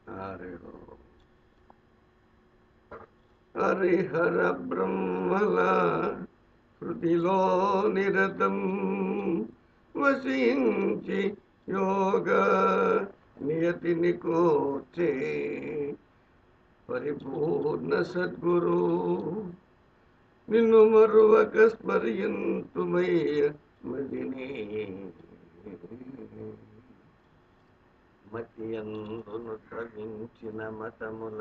హరి హరిహర బ్రహ్మల హృదిలో నిరతం వసించి యోగ నియతిని కోర్చే పరిపూర్ణ సద్గురు నిన్ను మరువక స్మరింతుమయ్య మదిని మతి అందును తవించిన మతముల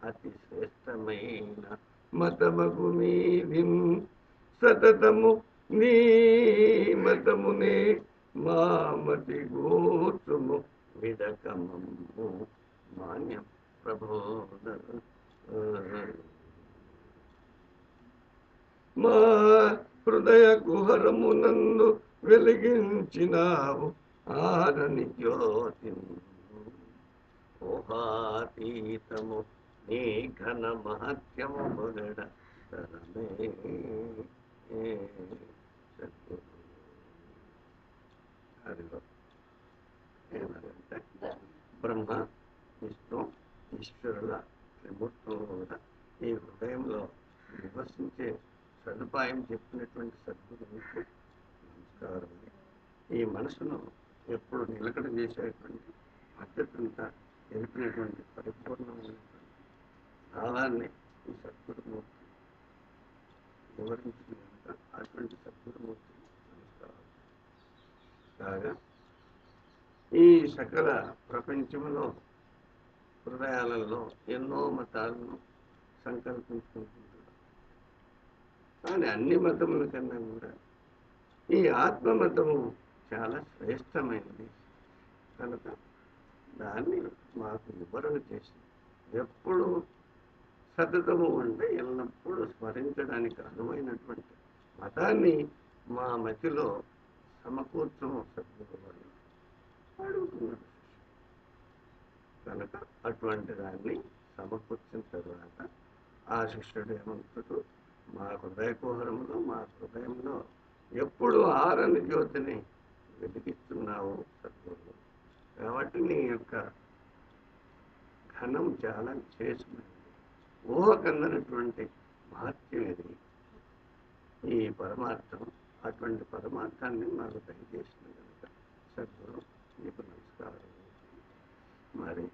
అతి శ్రేష్టమైన మతమగు నీదిం సతతము నీ మతమునే మా మతి గోచుము విడకమము మాన్య ప్రబోధ మా హృదయ కుహరమునందు వెలిగించినావు ఆరని జ్యోతి ఊహాతీతము నీ ఘన మహత్యము మొగడ తరమే హరిలో ఏమనంటే బ్రహ్మ విష్ణు ఈశ్వరుల త్రిమూర్తులు కూడా ఈ హృదయంలో నివసించే సదుపాయం చెప్పినటువంటి సద్గురువుకు నమస్కారం. ఈ మనసును ఎప్పుడు నిలకడ చేసేటువంటి పద్ధతంతా తెలిపినటువంటి పరిపూర్ణమైనటువంటి భావాన్ని ఈ సద్గురుమూర్తి వివరించిన కనుక అటువంటి సద్గురుమూర్తి నమస్కారం. కాగా ఈ సకల ప్రపంచంలో హృదయాలలో ఎన్నో మతాలను సంకల్పించుకుంటుంటారు. కానీ అన్ని మతముల కన్నా కూడా ఈ ఆత్మమతము చాలా శ్రేష్టమైనది కనుక దాన్ని మాకు వివరణ చేసి ఎప్పుడు సతతము అంటే ఎల్లప్పుడూ స్మరించడానికి అనువైనటువంటి మతాన్ని మా మతిలో సమకూర్చము సద్గురు అడుగుతున్నారు. కనుక అటువంటి దాన్ని సమకూర్చిన తర్వాత ఆ శిష్యుడు ఏమంటాడు, మా హృదయ కుహరంలో మా హృదయంలో ఎప్పుడు ఆరని జ్యోతిని వెలిగిస్తున్నావు సద్గురు. కాబట్టి నీ యొక్క ఘనం చాలా విశేషమైనది, ఊహకందనటువంటి మహత్యం ఇది ఈ పరమార్థం. అటువంటి పరమార్థాన్ని మాకు దయచేసిన కనుక సద్గురు నీకు నమస్కారం. మరి